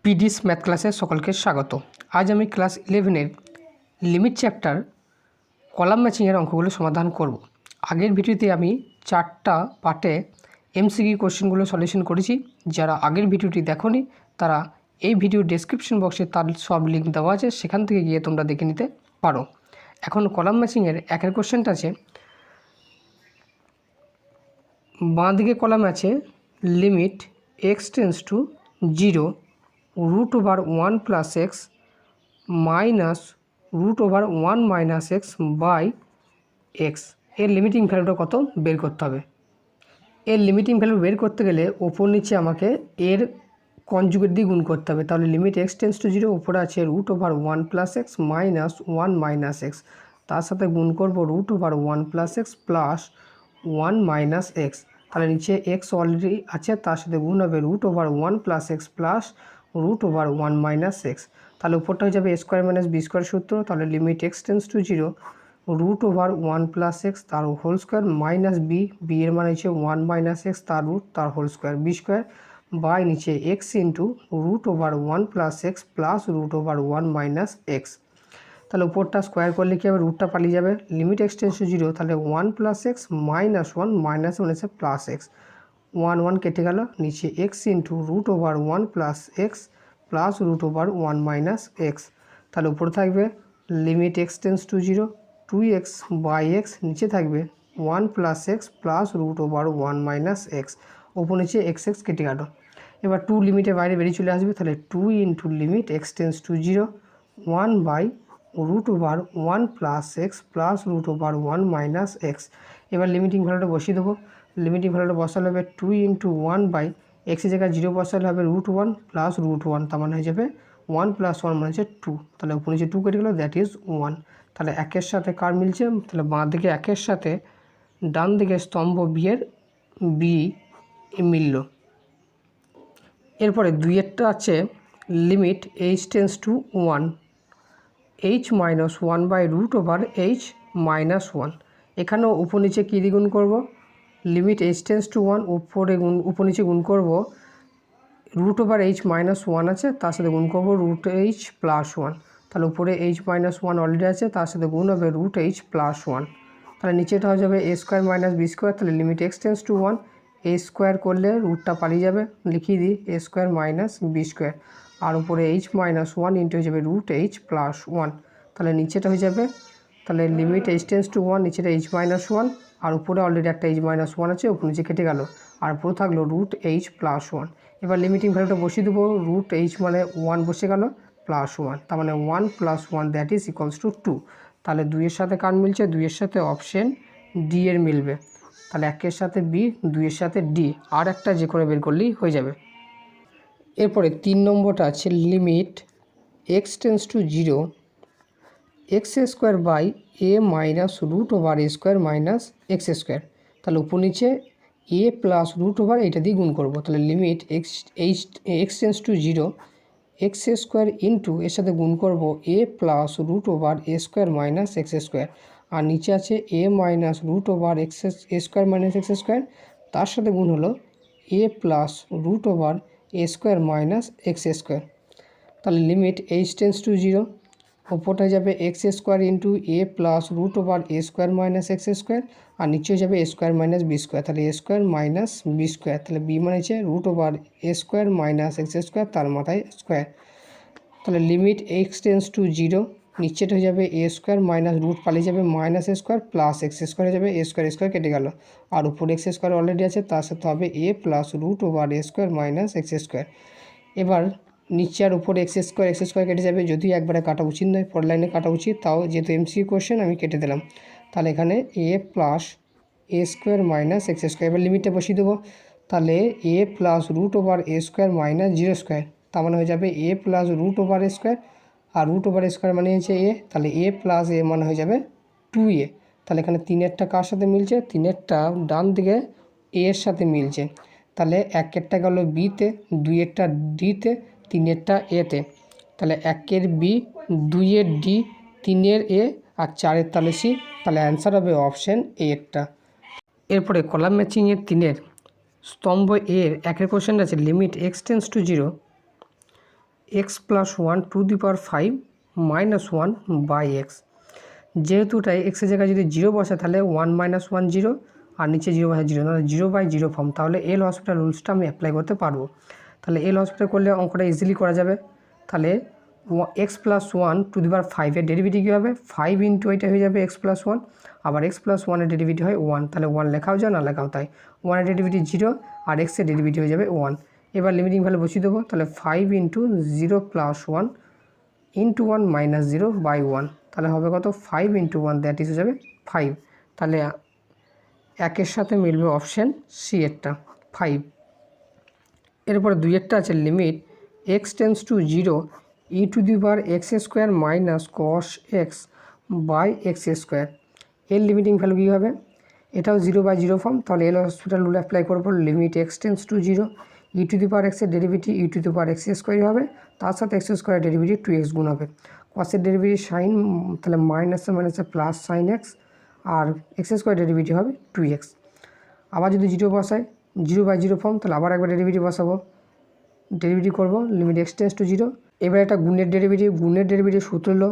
পিডিস math ক্লাসে সকলকে স্বাগত। আজ আমি ক্লাস 11-এর লিমিট চ্যাপ্টার কলাম ম্যাচিংয়ের অঙ্কগুলো সমাধান করব। আগের ভিডিওতে আমি 4টা পার্টে এমসিকিউ কোশ্চেনগুলো সলিউশন করেছি। যারা আগের ভিডিওটি দেখোনি তারা এই ভিডিও ডেসক্রিপশন বক্সে তার সব লিঙ্ক দেওয়া আছে, সেখান থেকে গিয়ে তোমরা দেখে নিতে পারো। এখন কলাম ম্যাচিংয়ের একের কোশ্চেনটা আছে, বাঁ দিকে কলাম আছে limit x tends to 0 √1 plus x minus √1 minus x by x. এর লিমিটিং ভ্যালুটা কত বের করতে হবে। এর লিমিটিং ভ্যালু বের করতে গেলে ওপর নিচে আমাকে এর কনজুগেট দিয়ে গুণ করতে হবে। তাহলে লিমিট x টেন্স টু 0, ওপরে আছে √1 plus x minus 1 minus x, তার সাথে গুণ করবো √1 plus x plus 1 minus x. তাহলে নিচে এক্স অলরেডি আছে, তার সাথে গুণ হবে √1 plus x plus √1 minus x. তাহলে উপরটা হয়ে যাবে a square minus b square সূত্র। তাহলে limit x tends to 0 √1 plus x তার হোল স্কোয়ার মাইনাস বি এর মানে হচ্ছে 1 মাইনাস এক্স তার রুট তার whole square b square by নিচে x into √1 plus x plus √1 minus x. তাহলে উপরটা স্কোয়ার করলে কি হবে, রুটটা পালিয়ে যাবে। লিমিট x টেন্স টু 0, তাহলে 1 প্লাস এক্স মাইনাস 1 মাইনাস 1 এসে প্লাস এক্স, 1 কেটে গেল, নিচে x into √1 plus x plus √1 minus x. তাহলে উপরে থাকবে limit x tends to 0 2x by x, নিচে থাকবে 1 plus x plus √1 minus x, ওপর নিচে এক্স কেটে গেল। এবার 2 লিমিটের বাইরে বেরিয়ে চলে আসবে। তাহলে 2 into limit x tends to 0 1 by √1 plus x plus √1 minus x. এবার লিমিটিং ভ্যালুটা বসিয়ে দেবো। লিমিটিং ভ্যালুটা বসালে হবে 2 ইন্টু 1 বাই এক্সের জায়গায় 0 বসালে হবে √1 প্লাস √1, তার মানে হয়ে যাবে 1 প্লাস 1 মানে হচ্ছে 2। তাহলে উপর নিচে 2 কেটে গেল, দ্যাট ইজ 1। তাহলে একের সাথে কার মিলছে, তাহলে বাঁ দিকে একের সাথে ডান দিকে স্তম্ভ বিয়ের বি মিলল। এরপরে দুইয়েরটা আছে limit h tends to 1 h minus 1 by √h minus 1। এখানেও উপর নিচে কী দিয়ে গুণ করবো, লিমিট h টেন্স টু 1 উপর নিচে গুণ করবো √h মাইনাস 1 আছে, তার সাথে গুণ করবো √h প্লাস 1। তাহলে উপরে h মাইনাস 1 অলরেডি আছে, তার সাথে গুণ হবে √h প্লাস 1। তাহলে নিচেটা হয়ে যাবে a square minus b square. তাহলে limit x tends to 1, a square করলে রুটটা পালিয়ে যাবে, লিখিয়ে দিই a square minus b square, আর উপরে h মাইনাস 1 ইন্টু হয়ে যাবে √h প্লাস 1। তাহলে নিচেটা হয়ে যাবে, তাহলে লিমিট h টেন্স টু 1, নিচেটা h মাইনাস 1, আর উপরে অলরেডি একটা h মাইনাস 1 আছে, উপর নিচে কেটে গেল, আর পুরো থাকলো √h প্লাস 1। এবার লিমিটিং ভ্যালুটা বসিয়ে দেবো, √h মানে 1 বসে গেল প্লাস 1, তার মানে 1 plus 1 that is equals to 2। তাহলে 2-এর সাথে কার মিলছে, 2-এর সাথে অপশন ডি এর মিলবে। তাহলে 1-এর সাথে বি, 2-এর সাথে ডি, আর একটা যে করে বের করলেই হয়ে যাবে। এরপরে 3 নম্বরটা আছে limit x tends to 0 x square by a minus √a square minus x square. তাহলে উপর নিচে a প্লাস √ এটা দিয়ে গুণ করবো। তাহলে limit x tends to 0 x square into এর সাথে গুণ করবো a plus √a square minus x square, আর নিচে আছে a minus √x square minus x square, তার সাথে গুণ হলো a plus √a square minus x square. তাহলে লিমিট h টেন্স টু 0, ওপরটা যাবে x square into a plus √a square minus x square, আর নিচে যাবে a square minus b square. তাহলে a square minus b square, তাহলে b মানে হচ্ছে √a square minus x square, তার মাথায় স্কোয়ার। তাহলে লিমিট x টেন্স টু 0, নিচেটা হয়ে যাবে a স্কোয়ার মাইনাস রুট পালিয়ে যাবে minus square plus x square হয়ে যাবে, a স্কোয়ার কেটে গেল, আর উপর এক্স স্কোয়ার অলরেডি আছে, তার সাথে হবে a plus √a square minus x square. এবার নিচে আর উপরে এক্স স্কোয়ার কেটে যাবে, যদিও একবারে কাটা উচিত নয়, পরের লাইনে কাটা উচিত, তাও যেহেতু এমসিকিউ কোশ্চেন আমি কেটে দিলাম। তাহলে এখানে a plus a square minus x square. এবার লিমিটটা বসিয়ে দেবো। তাহলে a plus √a square minus 0 square, তার মানে হয়ে যাবে a প্লাস √a স্কোয়ার, আর √a স্কোয়ার মানে হচ্ছে a, তাহলে a প্লাস a মানে হয়ে যাবে 2a। তাহলে এখানে 3-এরটা কার সাথে মিলছে, 3-এরটা ডান দিকে a এর সাথে মিলছে। তাহলে 1-এরটা গেল বিতে, 2-এরটা ডিতে, 3-এরটা এতে। তাহলে 1-এর বি, 2-এর ডি, 3-এর এ, আর 4-এর তাহলে সি। তাহলে অ্যান্সার হবে অপশান এরটা। এরপরে কলাম ম্যাচিংয়ের 3-এর স্তম্ভ এর 1-এর কোশ্চেনটা আছে limit x tends to 0 x plus one to the power 5 minus 1 by x. যেহেতু এটাই এক্সের জায়গায় যদি 0 বসে তাহলে 1 মাইনাস 1 0 আর নিচে 0 বসে 0, তাহলে 0/0 ফর্ম। তাহলে এল হসপিটাল রুলসটা আমি অ্যাপ্লাই করতে পারবো। তাহলে এল হসপিটাল করলে অঙ্কটা ইজিলি করা যাবে। তাহলে x plus 1 two the power 5 এর ডেরিভেটিভ কী হবে? 5 ইন্টু এটা হয়ে যাবে এক্স প্লাস 1, আবার এক্স প্লাস 1 এর ডেরিভেটিভ হয় 1, তাহলে 1 লেখাও যায় না লেখাও তাই। 1 এর ডেরিভেটিভ 0 আর এক্সের ডেরিভেটিভ হয়ে যাবে 1। এবার লিমিটিং ভ্যালু বসিয়ে দেবো। তাহলে 5 into 0 plus 1 into 1 minus 0 by 1, তাহলে হবে কত? 5 ইন্টু 1, দ্যাট ইজ হয়ে যাবে 5। তাহলে একের সাথে মিলবে অপশান সি এরটা 5। এরপরে দুইয়েরটা আছে limit x tends to 0 e to the power x square minus cos x by x square. এর লিমিটিং ভ্যালু কী হবে? এটাও 0/0 ফর্ম। তাহলে এল হসপিটাল রুল অ্যাপ্লাই করবো। Limit x tends to 0 e to the power এক্সের derivative e to the power x square হবে, তার সাথে এক্স স্কোয়ার ডেরিভেটিভ 2x গুণ হবে। কসের ডেরিভেটিভ সাইন, তাহলে মাইনাসে মাইনাসে প্লাস সাইন এক্স, আর এক্স স্কোয়ার ডেরিভেটিভ হবে 2x। আবার যদি 0 বসায় 0/0 ফর্ম, তাহলে আবার একবার ডেরিভেটিভ বসাবো, ডেরিভেটিভ করবো লিমিট এক্স টেন্স টু 0। এবার এটা গুণের ডেরিভেটিভ, গুণের ডেরিভেটিভ সূত্র হলো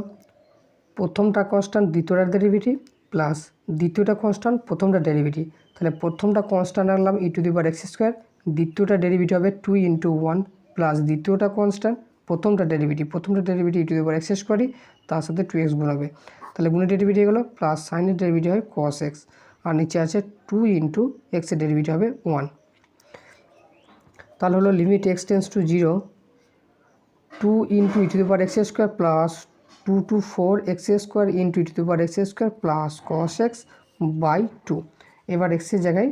প্রথমটা কনস্ট্যান্ট দ্বিতীয়টার ডেরিভেটিভ প্লাস দ্বিতীয়টা কনস্ট্যান্ট প্রথমটা ডেরিভেটিভ। তাহলে প্রথমটা কনস্ট্যান্ট রাখলাম e to the power x square, দ্বিতীয়টা ডেরিভেটিভ হবে 2 ইন্টু 1 প্লাস দ্বিতীয়টা কনস্ট্যান্ট প্রথমটা derivative e to the power x স্কোয়ারই, তার সাথে 2x গুণ হবে। তাহলে গুণের ডেরিভেটিভ হলো প্লাস সাইনের ডেরিভেটিভ হয় কস এক্স, আর নিচে আছে 2 ইন্টু এক্সের ডেরিভেটিভ হবে 1। তাহলে হলো limit x tends to 0 2 into e to the power x square plus 2 to 4 x square into e to the power x square plus cos x by 2। এবার এক্সের জায়গায়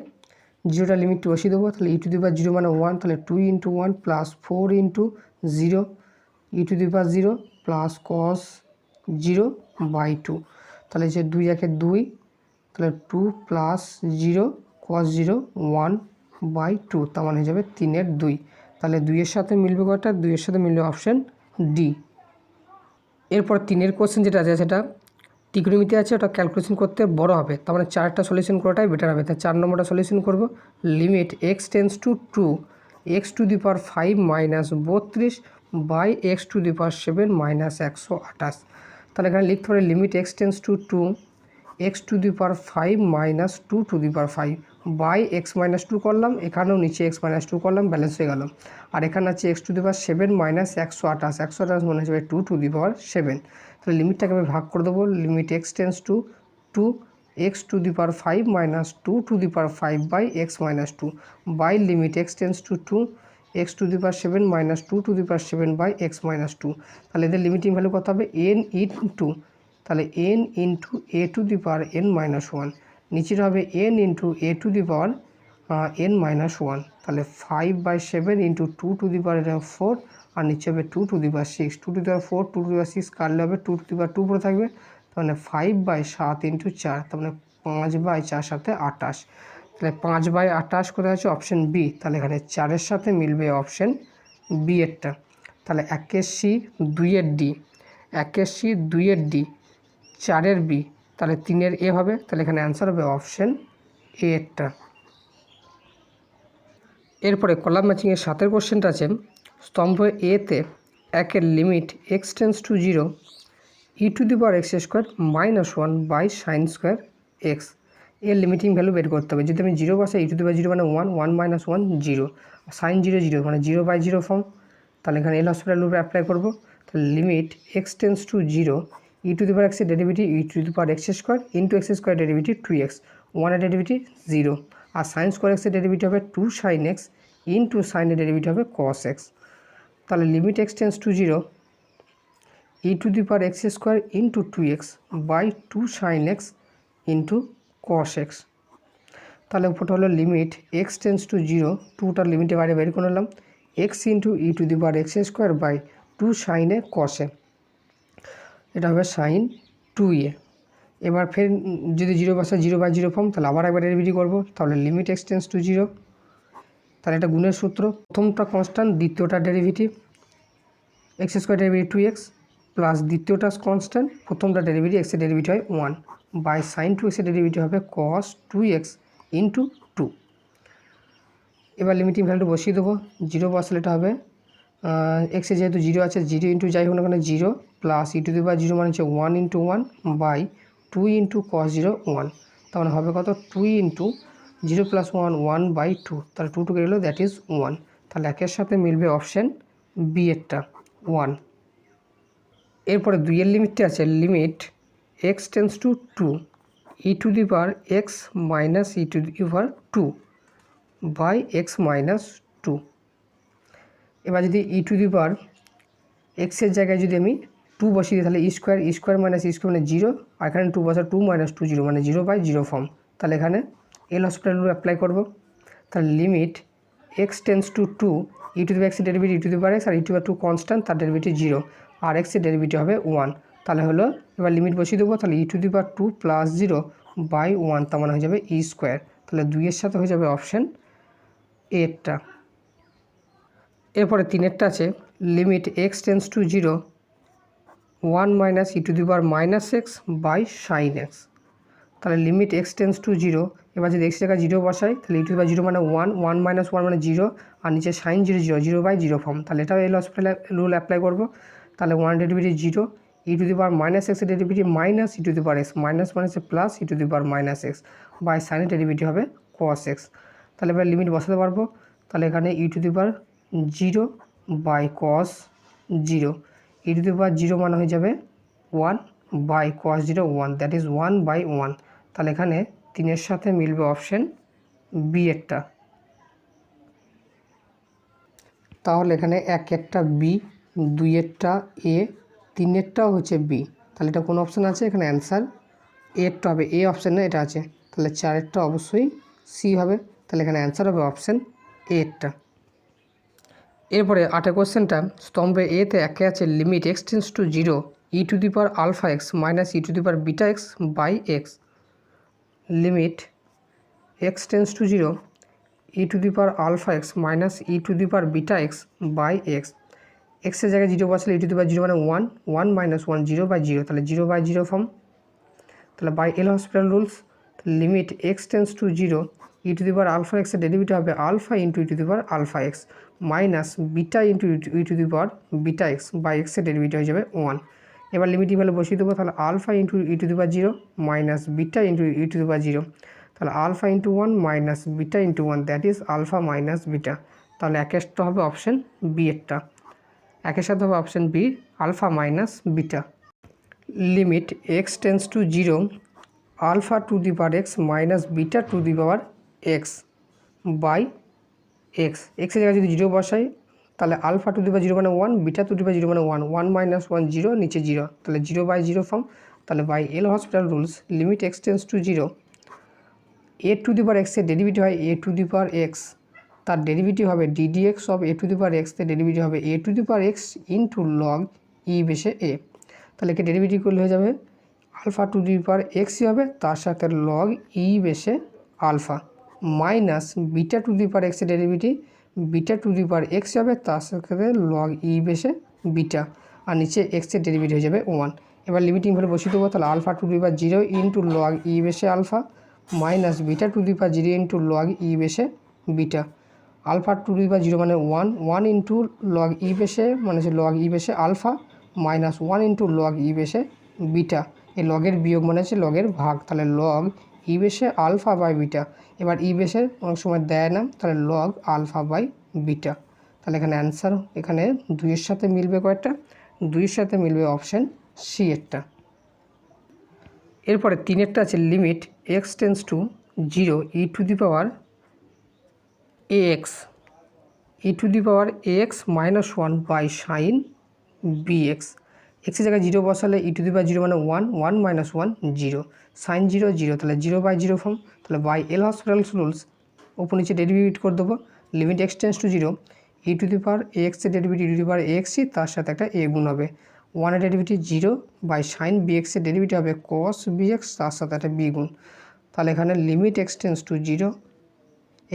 0টা লিমিট বসিয়ে দেবো। তাহলে ই টু দি পাওয়ার 0 মানে 1, তাহলে 2 into 1 plus 4 into 0 e to the power 0 plus cos 0 by 2। তাহলে যে 2 একে 2, তাহলে 2 প্লাস 0 কস 0 1 বাই 2, তার মানে হয়ে যাবে 3 এর 2। তাহলে 2 এর সাথে মিলবে কটা? 2 এর সাথে মিলবে অপশান ডি। এরপর 3-এর কোশ্চেন যেটা আছে সেটা ত্রিকোণমিতি আছে, ওটা ক্যালকুলেশন করতে বড় হবে, তার মানে 4টা সলিউশন করাটাই বেটার হবে। তাই 4 নম্বরটা সলিউশন করব। Limit x tends to 2 x to the power 5 minus 32 by x to the power 7 minus 128। তাহলে এখানে লিখতে পারি limit x tends to 2 x to the power 5 minus 2 to the power 5 by x minus 2 করলাম, এখানেও নিচে x minus 2 করলাম, balance হয়ে গেল। আর এখানে আছে x to the power 7 minus 128 মানে হচ্ছে 2 টু দি পাওয়ার 7। তাহলে লিমিটটাকে আমি ভাগ করে দেবো। Limit x tends to 2 x to the power 5 minus 2 to the power 5 by x minus 2 by limit x tends to 2 x to the power 7 minus 2 to the power 7 by x minus 2। তাহলে এদের limiting value কত হবে? N into, তাহলে n into a to the power n minus 1, নিচের হবে n into a to the power n minus 1। তাহলে 5/7 into 2 to the power 4, আর নিচে হবে 2 to the power 6, 2 to the power 4 2 to the power 6 কাটলে হবে 2 to the power 2 পড়ে থাকবে। তাহলে 5/7 ইন্টু 4, তার মানে 5/4 সাথে 28। তাহলে 5/28 কোথায় আছে? Option B. তাহলে এখানে 4-এর সাথে মিলবে অপশান বি এরটা। তাহলে 1-এর সি 2-এর ডি, 1-এর সি 2-এর ডি 4-এর বি, তাহলে 3-এর এ হবে। তাহলে এখানে অ্যান্সার হবে অপশান এ এরটা। এরপরে কলাম ম্যাচিংয়ের 7-এর কোশ্চেনটা আছে স্তম্ভ এতে 1-এর limit x tends to 0 e to the power x square minus 1 by sine square x. এর লিমিটিং ভ্যালু বের করতে হবে। যদি আমি 0 বসাই ই টু দি পাওয়ার 0 মানে 1, 1 মাইনাস 1 0, সাইন 0 0 মানে 0/0 ফর্ম। তাহলে এখানে এল হসপিটাল রুল অ্যাপ্লাই করবো। তাহলে limit x tends to 0 e to the power এক্সের derivative e to the power x square into x square derivative 2x, 1-এর ডেরিভেটিভ 0, আর সাইন স্কোয়ার এক্সের ডেরিভেটিভ হবে 2 সাইন এক্স ইন্টু সাইনের ডেরিভেটিভ হবে cos x. তাহলে limit x tends to 0 e to the power x square into 2x by 2 sine x into cos x. তাহলে উপরটা হলো লিমিট এক্স টেন্স টু 0, 2টার লিমিটের বাইরে বের করে নিলাম, x into e to the power x square by 2 সাইনে কসে, এটা হবে সাইন 2a। এবার ফের যদি 0 বসে 0/0 ফর্ম, তাহলে আবার একবার ডেরিভেটিভ করবো। তাহলে লিমিট এক্স টেন্স টু 0, তাহলে এটা গুণের সূত্র, প্রথমটা কনস্ট্যান্ট দ্বিতীয়টা derivative x square derivative 2x plus দ্বিতীয়টা কনস্ট্যান্ট প্রথমটা ডেরিভেটিভ এক্সের ডেরিভেটিভ হয় 1 বাই সাইন 2xের ডেরিভেটিভ হবে কস 2x ইন্টু 2। এবার লিমিটিং ভ্যালু বসিয়ে দেবো। 0 বসালে এটা হবে এক্সে যেহেতু জিরো আছে, জিরো ইন্টু যাই হোক না কেন zero plus e to the power zero মানে হচ্ছে 1 ইন্টু 1 বাই 2 ইন্টু কস 0 1, তার মানে হবে কত 2 ইন্টু 0 প্লাস 1 1 বাই 2, তাহলে 2 টু গেলো দ্যাট ইজ 1। তাহলে একের সাথে মিলবে অপশান বি এরটা 1। এরপরে 2 এর লিমিটটা আছে limit x tends to 2 e to the power x minus e to the power 2 by x minus 2। এবার যদি ই টু দি পাওয়ার এক্সের জায়গায় যদি আমি 2 বসিয়ে দিই তাহলে ই স্কোয়ার মাইনাস ই স্কোয়ার মানে 0, আর এখানে 2 বসা 2 মাইনাস 2 0 মানে 0 বাই 0 ফর্ম। তাহলে এখানে এল হসপিটাল রুল অ্যাপ্লাই করব। তাহলে limit x tends to 2 e to the power এক্সের derivative e to the power x আর e to the power 2 constant, তার ডেরিভেটিভ 0 আর এক্সের ডেরিভেটিভ হবে 1। তাহলে হলো এবার লিমিট বসিয়ে দেবো, তাহলে e to the power 2 plus 0 by 1, তার মানে হয়ে যাবে ই স্কোয়ার। তাহলে 2 এর সাথে হয়ে যাবে অপশান এরটা। এরপরে 3এরটা আছে limit x tends to 0 1 minus e to the power minus x by sine x. তাহলে লিমিট এক্স টেন্স টু 0, এবার যদি এক্স জায়গায় 0 বসাই তাহলে ই টু দি পাওয়ার 0 মানে 1 1 মাইনাস 1 মানে 0, আর নিচে সাইন 0 0 0 বাই 0 ফর্ম। তাহলে এটাও এল হসপিটাল রুল অ্যাপ্লাই করবো। তাহলে 1 derivative 0 e to the power minus এক্সের derivative minus e to the power x minus মাইনাসে plus e to the power minus x by সাইনের ডেরিভেটিভ হবে কস এক্স। তাহলে এবার লিমিট বসাতে পারবো। তাহলে এখানে e to the power 0 by cos 0, e to the power 0 মানে হয়ে যাবে 1 by cos 0 1, that is 1 by 1। তাহলে এখানে 3-এর সাথে মিলবে অপশান বি এরটা। তাহলে এখানে 1-এরটা বি, 2-এরটা এ, 3-এরটাও হচ্ছে বি। তাহলে এটা কোন অপশান আছে? এখানে অ্যান্সার এরটা হবে, এ অপশানে এটা আছে। তাহলে 4-এরটা অবশ্যই সি হবে। তাহলে এখানে অ্যান্সার হবে অপশান এরটা। এরপরে 8 কোশ্চেনটা স্তম্ভে এতে একে আছে limit x tends to 0 e to the power alpha x minus e to the power beta x by x. Limit x tends to 0 e to the power alpha x minus e to the power beta x by x. এক্সের জায়গায় 0 বসালে ই to the power 0 মানে 1 1 minus 1 0 by 0, তাহলে 0 by 0 form. তাহলে by L hospital rules limit x tends to 0 e to the power alpha এক্সের derivative হবে alpha into e to the power alpha x minus beta into e to the power beta x by এক্সের derivative হয়ে যাবে 1। এবার limiting value বসিয়ে দেবো। তাহলে alpha into e to the power 0 minus beta into e to the power 0, তাহলে alpha into 1 minus beta into 1, that is alpha minus beta. তাহলে একেরটা হবে অপশান বি এরটা, একের সাথে হবে option B alpha minus beta. Limit x tends to 0 alpha to the power x minus beta to the power x by x. এক্সের জায়গায় যদি 0 বসাই তাহলে আলফা টু দি পাওয়ার 0 মানে 1 বিটা টু দি পাওয়ার 0 মানে 1 1 মাইনাস 1 0 নিচে 0, তাহলে 0 by 0 form. তাহলে by L hospital rules limit x tends to 0 a to the power এক্সের ডেরিভেটিভ হয় a to the power x, তার ডেরিভেটিভ হবে d d x of a to the power x, এর derivative হবে a to the power x into log e বেসে a. তাহলে একে derivative করলে হয়ে যাবে আলফা টু দি পাওয়ার এক্সই হবে, তার সাথে লগ ই বেসে alpha minus beta to the power এক্সের derivative beta to the power x হবে, তার সাথে লগ ই বেসে বিটা, আর নিচে এক্সের ডেরিভেটিভ হয়ে যাবে 1। এবার লিমিটিং ভ্যালু বসিয়ে দেবো। তাহলে alpha to the power 0 into log e বেসে alpha minus beta to the power 0 into log e বেসে beta. Alpha to the power 0 মানে 1 1 ইন্টু লগ ই বেসে মানে হচ্ছে লগ ই বেসে alpha minus 1 into log e বেসে beta. এই লগের বিয়োগ মানে হচ্ছে লগের ভাগ, তাহলে লগ ই বেসে আলফা বাই বিটা। এবার ই বেসে অনেক সময় দেয় না, তাহলে লগ আলফা বাই বিটা। তাহলে এখানে অ্যান্সার এখানে 2-এর সাথে মিলবে কয়েকটা, 2-এর সাথে মিলবে অপশান সি এরটা। এরপরে 3-এরটা আছে limit x tends to 0 e to the power a x e to the power a x minus 1 by sine b x. এক্সের জায়গায় 0 বসালে ই টু দি পাওয়ার 0 মানে 1 1 মাইনাস 1 0 সাইন 0 0, তাহলে 0 বাই 0 ফর্ম। তাহলে বাই এল হসপিটালস রুলস ওপর নিচে derivative করে দেবো। Limit x tends to 0 e to the power a এক্সের derivative e to the power এ এক্সই, তার সাথে একটা এ গুণ হবে 1 এর ডেরিভেটিভ 0 বাই সাইন বি এক্সের ডেরিভেটিভ হবে কস বি এক্স, তার সাথে একটা বি গুণ। তাহলে এখানে লিমিট এক্স টেন্স টু 0,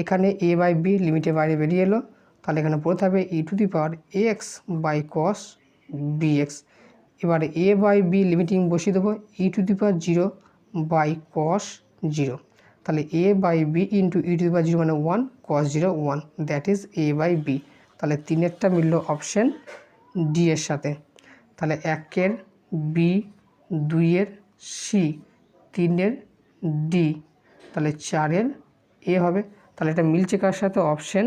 এখানে এ বাই বি লিমিটের বাইরে বেরিয়ে এলো, তাহলে এখানে পড়তে হবে e to the power a x by cos b x. এবার এ বাই বি লিমিটিং বসিয়ে দেবো ই to the power 0 by cos 0, তাহলে a by b into e to the power 0 মানে 1 cos 0 1, that is a by b. তাহলে 3-এরটা মিলল option D এর সাথে। তাহলে 1-এর বি, 2-এর সি, 3-এর ডি, তাহলে 4-এর এ হবে। তাহলে এটা মিলছে কার সাথে? অপশন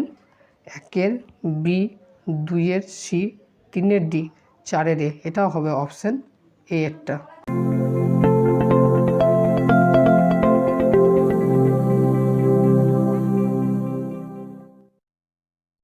1-এর বি, 2-এর সি, 3-এর ডি, 4-এর এ। এটাও হবে অপশন এ এরটা।